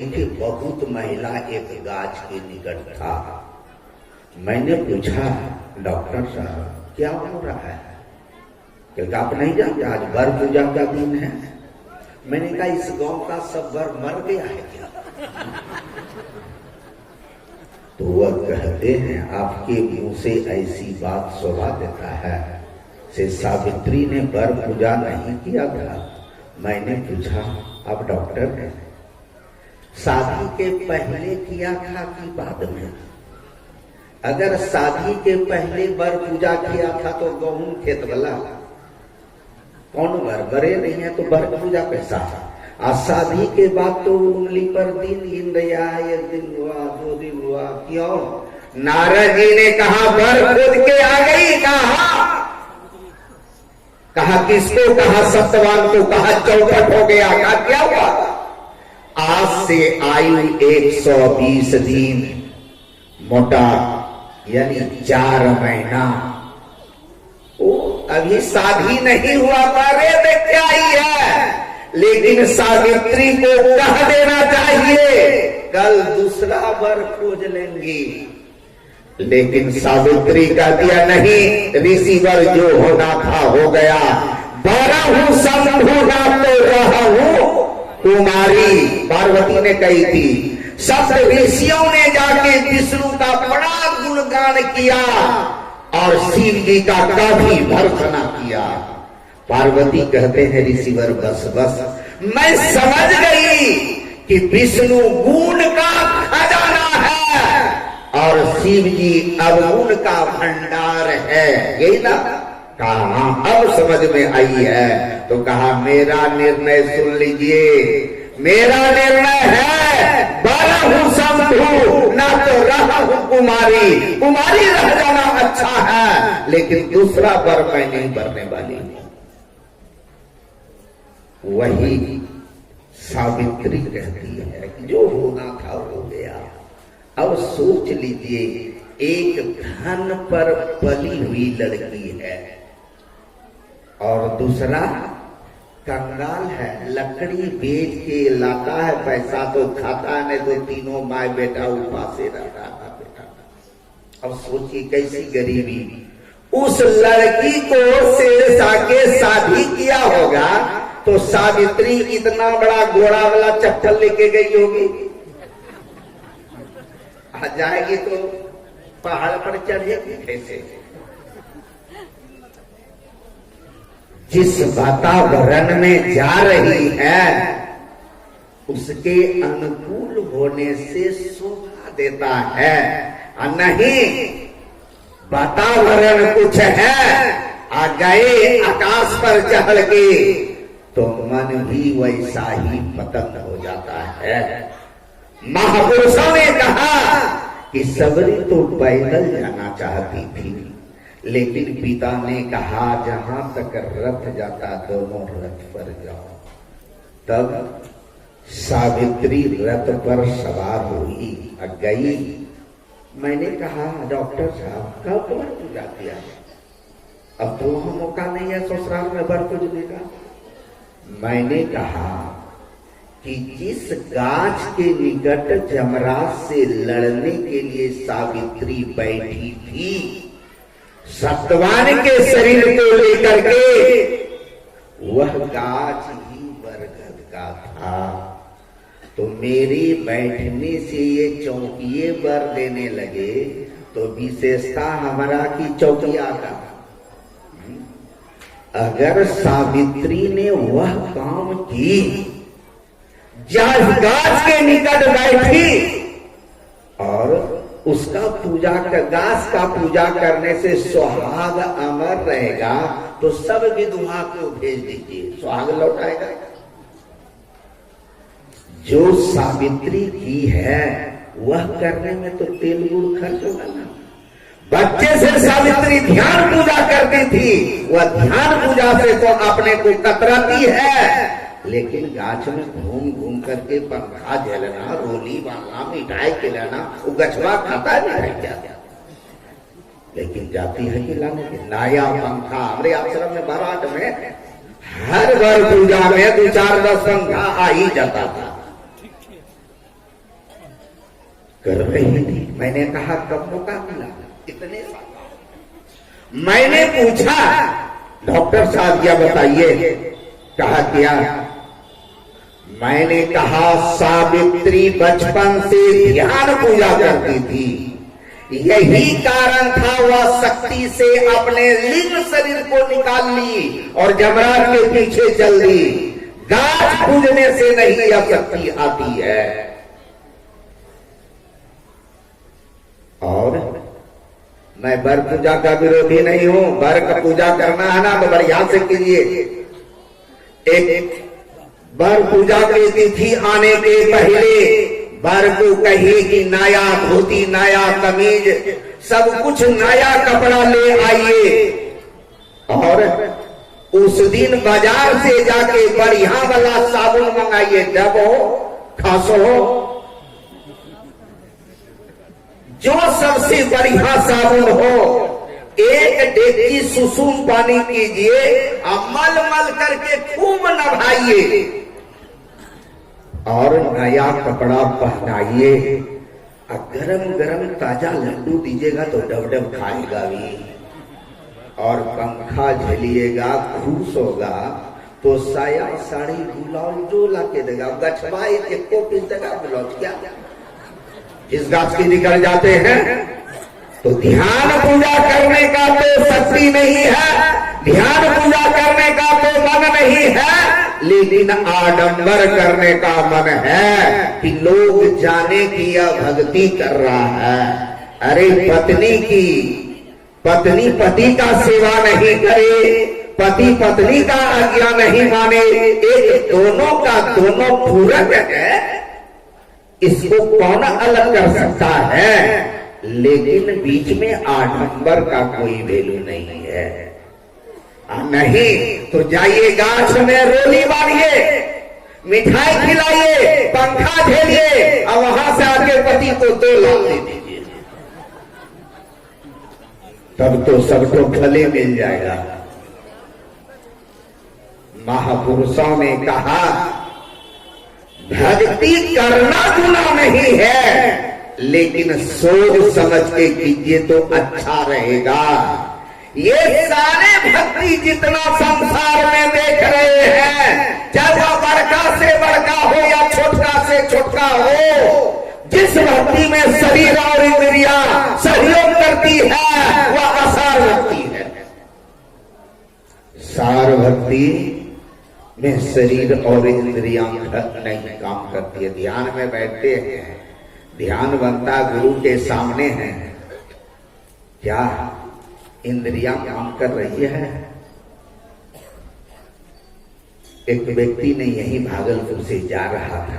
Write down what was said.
कि बहुत महिला एक गाछ के निकट था। मैंने पूछा, डॉक्टर साहब क्या हो रहा है? क्योंकि आप नहीं जानते आज वर पूजा का दिन है। मैंने कहा इस गांव का सब वर मर गया है क्या? तो वह कहते हैं आपके मुंह से ऐसी बात शोभा देता है से सावित्री ने वर पूजा नहीं किया था। मैंने पूछा, आप डॉक्टर हैं, शादी के पहले किया था कि बाद में? अगर शादी के पहले वर पूजा किया था तो गहूं खेत वाला कौन वर? बरे नहीं है तो वर पूजा कैसा है? आज शादी के बाद तो उंगली पर दिन गिन रहा है, एक दिन हुआ, 2 दिन हुआ। क्यों? नारद जी ने कहा वर खुद के आ गई। कहा किसको? कहा सत्यवान को। कहा चौपट हो गया। कहा क्या हुआ? आज से आयु 120 दिन, मोटा यानी 4 महीना। ओ अभी शादी नहीं हुआ, बारे में क्या ही है। लेकिन सावित्री को कह देना चाहिए कल दूसरा वर खोज लेंगी। लेकिन सावित्री का दिया नहीं, ऋषि वर जो होना था हो गया। 12 शंभु नाम तो रहा हूं कुमारी, पार्वती ने कही थी। सब ऋषियों ने जाके विष्णु का बड़ा गुणगान किया और शिव जी का काफी भर्त्सना किया। पार्वती कहते हैं ऋषिवर बस बस मैं समझ गई कि विष्णु गुण का खजाना है और शिव जी अवगुण का भंडार है। यही ना? कहा अब समझ में आई है। तो कहा मेरा निर्णय सुन लीजिए। मेरा निर्णय है 12 शंभु ना तो रहा हूं कुमारी। कुमारी रह जाना अच्छा है, लेकिन दूसरा वर मैं नहीं भरने वाली। वही सावित्री कहती है कि जो होना था हो गया। अब सोच लीजिए, एक धन पर पली हुई लड़की है और दूसरा कंगाल है, लकड़ी बेच के लाता है, पैसा तो खाता है, नहीं तो तीनों माँ बेटा उपास से रहता है बेटा। अब सोचिए कैसी गरीबी। उस लड़की को शेष आके शादी किया होगा तो सावित्री इतना बड़ा घोड़ा वाला चप्पल लेके गई होगी। आ जाएगी तो पहाड़ पर चढ़ेगी कैसे? जिस वातावरण में जा रही है उसके अनुकूल होने से शोभा देता है। नहीं वातावरण कुछ है, आ गए आकाश पर चढ़ के तो मन भी वैसा ही पतंग हो जाता है। महापुरुषों ने कहा कि सबरी तो पैदल जाना चाहती थी, लेकिन पिता ने कहा जहां तक रथ जाता दोनों रथ पर जाओ। तब सावित्री रथ पर सवार हुई और गई। मैंने कहा डॉक्टर साहब कब वर पूजा किया? अब तो वहां मौका नहीं है ससुराल में वर पूजने का। मैंने कहा कि जिस गाछ के निकट जमराज से लड़ने के लिए सावित्री बैठी थी, सत्यवान के शरीर को लेकर के, वह गाछ ही बरगद का था। तो मेरे बैठने से ये चौकिए वर देने लगे तो विशेषता हमारा की चौकिया का। अगर सावित्री ने वह काम की, जब गाछ के निकट बैठी और उसका पूजा कर, गाछ का पूजा करने से सुहाग अमर रहेगा, तो सब विधवा को भेज दीजिए, सुहाग लौटाएगा। जो सावित्री की है वह करने में तो तेल गुड़ खर्च होगा ना। बच्चे से सावित्री ध्यान पूजा करती थी, वह ध्यान पूजा से तो अपने को कतराती है, लेकिन गाछ में घूम घूम करके पंखा झेलना, रोली बांधना, मिठाई खिलाना, वो गछवा खाता नहीं क्या? लेकिन जाती है कि लाने के नया पंखा। हमारे आश्रम में बारात में हर बार पूजा में 2-4-10 पंखा आ ही जाता था। कर रही थी। मैंने कहा कब मौका मिला? इतने साल। मैंने पूछा डॉक्टर साहब क्या बताइए? कहा क्या? मैंने कहा सावित्री बचपन से ध्यान पूजा करती थी, यही कारण था वह शक्ति से अपने लिंग शरीर को निकाल ली और जमराट के पीछे चल दी। गाछ पूजने से नहीं यह शक्ति आती है। और मैं वर पूजा का विरोधी नहीं हूं। वर का पूजा करना है ना तो बढ़िया से कीजिए। एक वर पूजा की तिथि आने के पहले वर को कहिए कि नया धोती, नया कमीज, सब कुछ नया कपड़ा ले आइए और उस दिन बाजार से जाके बढ़िया वाला साबुन मंगाइए। जब हो खासो जो सबसे बढ़िया साबुन हो, एक डेगची सुसुम पानी कीजिए और मल मल करके खूब नभाइए और नया कपड़ा पहनाइए। गरम गरम ताजा लड्डू दीजिएगा तो डब डब खाएगा भी और पंखा झेलिएगा, खुश होगा तो साया साड़ी गुलाब जो लाके देगा। गछवा एक पीस देगा, ब्लाउज क्या इस गाछ की निकल जाते हैं। तो ध्यान पूजा करने का तो शक्ति नहीं है, ध्यान पूजा करने का तो मन नहीं है, लेकिन आडंबर करने का मन है कि लोग जाने कि यह भक्ति कर रहा है। अरे पत्नी पति का सेवा नहीं करे, पति पत्नी का आज्ञा नहीं माने, एक दोनों का दोनों पूरक है, इसको कौन अलग कर सकता है? लेकिन बीच में आडंबर का कोई वैल्यू नहीं है। नहीं तो जाइए गाछ में रोली बांधिए, मिठाई खिलाइए, पंखा झेलिए और वहां से आके पति को 2 लाख दे दीजिए, तब तो सबको फले मिल जाएगा। महापुरुषों ने कहा भक्ति करना गुनाह नहीं है, लेकिन सोच समझ के कीजिए तो अच्छा रहेगा। ये सारे भक्ति जितना संसार में देख रहे हैं, चाहे वह बड़का से बड़का हो या छोटका से छोटका हो, जिस भक्ति में शरीर और इंद्रिया सहयोग करती है वह असार भक्ति है। सार भक्ति में शरीर और इंद्रियां नहीं काम करती है। ध्यान में बैठते हैं, ध्यान बनता गुरु के सामने है, क्या इंद्रियां काम कर रही है? एक व्यक्ति ने यही भागलपुर से जा रहा था,